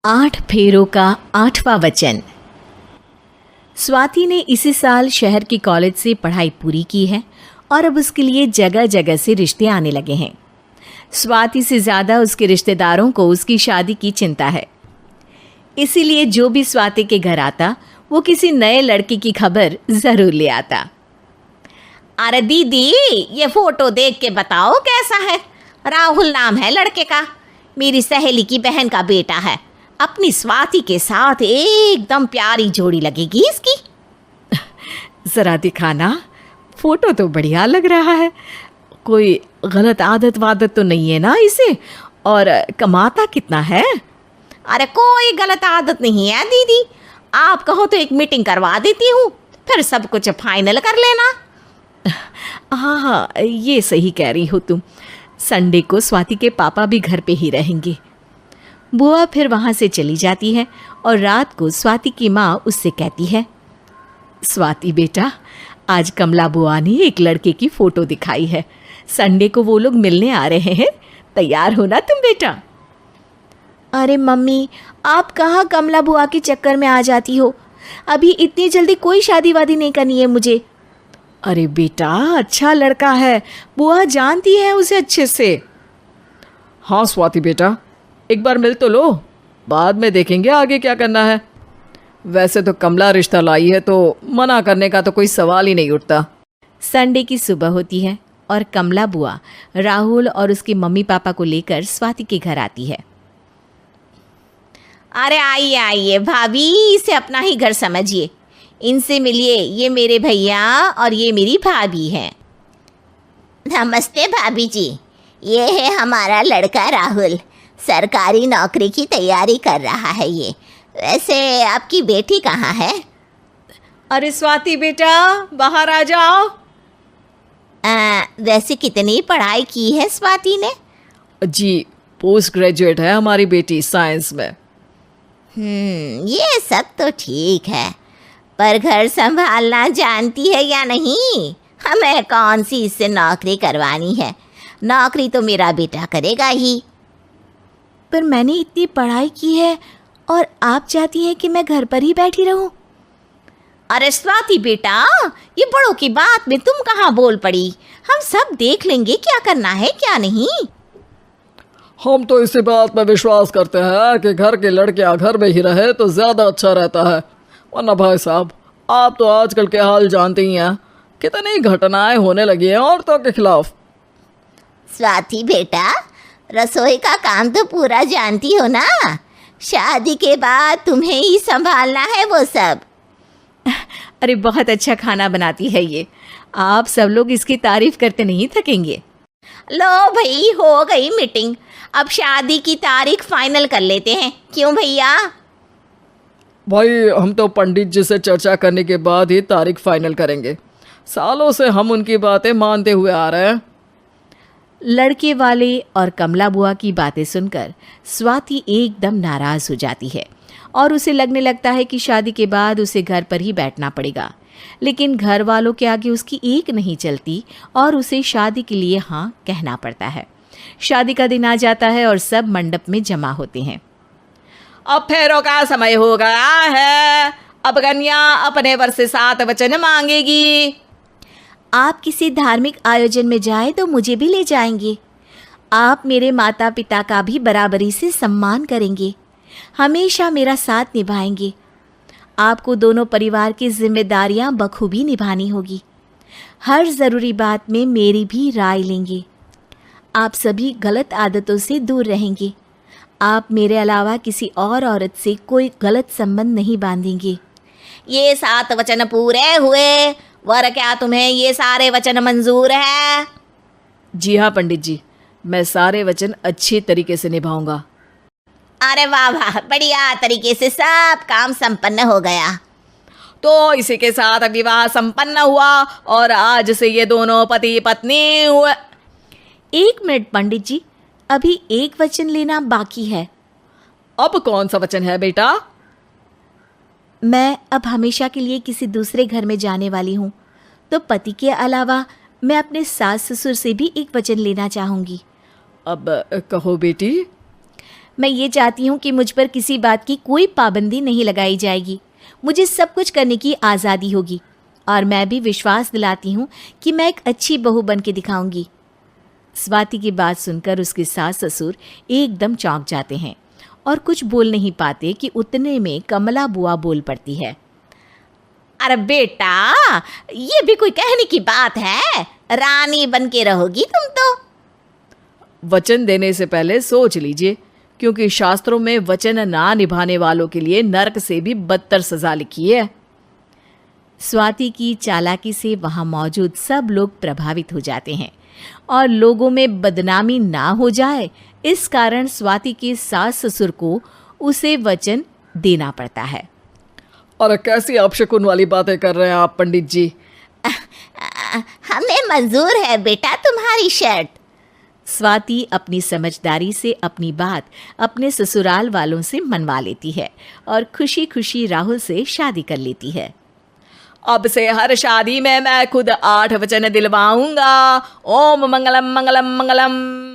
8 फेरों का 8वां वचन। स्वाति ने इसी साल शहर के कॉलेज से पढ़ाई पूरी की है और अब उसके लिए जगह जगह से रिश्ते आने लगे हैं। स्वाति से ज़्यादा उसके रिश्तेदारों को उसकी शादी की चिंता है। इसीलिए जो भी स्वाति के घर आता वो किसी नए लड़के की खबर ज़रूर ले आता। अरे दीदी, ये फोटो देख के बताओ कैसा है। राहुल नाम है लड़के का, मेरी सहेली की बहन का बेटा है। अपनी स्वाति के साथ एकदम प्यारी जोड़ी लगेगी इसकी। ज़रा दिखाना, फोटो तो बढ़िया लग रहा है। कोई गलत आदत वादत तो नहीं है ना इसे? और कमाता कितना है? अरे कोई गलत आदत नहीं है दीदी, आप कहो तो एक मीटिंग करवा देती हूँ, फिर सब कुछ फाइनल कर लेना। हाँ, ये सही कह रही हो तुम। संडे को स्वाति के पापा भी घर पे ही रहेंगे। बुआ फिर वहाँ से चली जाती है और रात को स्वाति की माँ उससे कहती है, स्वाति बेटा, आज कमला बुआ ने एक लड़के की फ़ोटो दिखाई है। संडे को वो लोग मिलने आ रहे हैं, तैयार हो ना तुम बेटा? अरे मम्मी, आप कहाँ कमला बुआ के चक्कर में आ जाती हो? अभी इतनी जल्दी कोई शादी वादी नहीं करनी है मुझे। अरे बेटा, अच्छा लड़का है, बुआ जानती है उसे अच्छे से। हाँ स्वाति बेटा, एक बार मिल तो लो, बाद में देखेंगे आगे क्या करना है। वैसे तो कमला रिश्ता लाई है तो मना करने का तो कोई सवाल ही नहीं उठता। संडे की सुबह होती है और कमला बुआ राहुल और उसके मम्मी पापा को लेकर स्वाति के घर आती है। अरे आइए आइए भाभी, इसे अपना ही घर समझिए। इनसे मिलिए, ये मेरे भैया और ये मेरी भाभी हैं। नमस्ते भाभी जी, ये है हमारा लड़का राहुल, सरकारी नौकरी की तैयारी कर रहा है ये। वैसे आपकी बेटी कहाँ है? अरे स्वाति बेटा, बाहर आ जाओ। वैसे कितनी पढ़ाई की है स्वाति ने? जी, पोस्ट ग्रेजुएट है हमारी बेटी साइंस में। ये सब तो ठीक है, पर घर संभालना जानती है या नहीं? हमें कौन सी इससे नौकरी करवानी है, नौकरी तो मेरा बेटा करेगा ही। पर मैंने इतनी पढ़ाई की है और आप चाहती हैं कि मैं घर पर ही बैठी रहूं? अरे स्वाति बेटा, ये बड़ों की बात में तुम कहाँ बोल पड़ी? हम सब देख लेंगे क्या करना है क्या नहीं। हम तो इसी बात पर विश्वास करते हैं कि घर के लड़कियां घर में ही रहे तो ज़्यादा अच्छा रहता है। वरना भाई साहब, आप तो आजकल के हाल जानते ही हैं, कितनी घटनाएं होने लगी हैं औरतों के खिलाफ। स्वाति बेटा, रसोई का काम तो पूरा जानती हो ना? शादी के बाद तुम्हें ही संभालना है वो सब। अरे बहुत अच्छा खाना बनाती है ये, आप सब लोग इसकी तारीफ करते नहीं थकेंगे। लो भाई, हो गई मीटिंग, अब शादी की तारीख फाइनल कर लेते हैं, क्यों भैया? भाई, हम तो पंडित जी से चर्चा करने के बाद ही तारीख फाइनल करेंगे। सालों से हम उनकी बातें मानते हुए आ रहे हैं। लड़के वाले और कमला बुआ की बातें सुनकर स्वाति एकदम नाराज हो जाती है और उसे लगने लगता है कि शादी के बाद उसे घर पर ही बैठना पड़ेगा। लेकिन घर वालों के आगे उसकी एक नहीं चलती और उसे शादी के लिए हाँ कहना पड़ता है। शादी का दिन आ जाता है और सब मंडप में जमा होते हैं। अब फेरों का समय हो गया है, अब कन्या अपने वर से 7 वचन मांगेगी। आप किसी धार्मिक आयोजन में जाएं तो मुझे भी ले जाएंगे। आप मेरे माता पिता का भी बराबरी से सम्मान करेंगे, हमेशा मेरा साथ निभाएंगे। आपको दोनों परिवार की जिम्मेदारियां बखूबी निभानी होगी। हर ज़रूरी बात में मेरी भी राय लेंगे। आप सभी गलत आदतों से दूर रहेंगे। आप मेरे अलावा किसी और औरत से कोई गलत संबंध नहीं बांधेंगे। ये 7 वचन पूरे हुए, वर क्या तुम्हें ये सारे वचन मंजूर है? जी हाँ पंडित जी, मैं सारे वचन अच्छे तरीके से निभाऊंगा। अरे वाह वाह, बढ़िया तरीके से सब काम संपन्न हो गया। तो इसी के साथ विवाह संपन्न हुआ और आज से ये दोनों पति पत्नी हुए। 1 मिनट पंडित जी, अभी एक वचन लेना बाकी है। अब कौन सा वचन है बेटा? मैं अब हमेशा के लिए किसी दूसरे घर में जाने वाली हूँ, तो पति के अलावा मैं अपने सास ससुर से भी एक वचन लेना चाहूँगी। अब कहो बेटी। मैं ये चाहती हूँ कि मुझ पर किसी बात की कोई पाबंदी नहीं लगाई जाएगी। मुझे सब कुछ करने की आज़ादी होगी और मैं भी विश्वास दिलाती हूँ कि मैं एक अच्छी बहू बन के दिखाऊंगी। स्वाति की बात सुनकर उसके सास ससुर एकदम चौंक जाते हैं और कुछ बोल नहीं पाते कि उतने में कमला बुआ बोल पड़ती है। अरे बेटा, ये भी कोई कहने की बात है? रानी बन के रहोगी तुम तो। वचन देने से पहले सोच लीजिए, क्योंकि शास्त्रों में वचन ना निभाने वालों के लिए नरक से भी बदतर सजा लिखी है। स्वाति की चालाकी से वहाँ मौजूद सब लोग प्रभावित हो जाते हैं और लोगों में बदनामी ना हो जाए, इस कारण स्वाति के सास ससुर को उसे वचन देना पड़ता है। और कैसी अपशकुन वाली बातें कर रहे हैं आप पंडित जी? हमें मंजूर है बेटा तुम्हारी शर्त। स्वाति अपनी समझदारी से अपनी बात अपने ससुराल वालों से मनवा लेती है और खुशी खुशी राहुल से शादी कर लेती है। अब से हर शादी में मैं खुद 8 वचन दिलवाऊंगा। ओम मंगलम मंगलम मंगलम।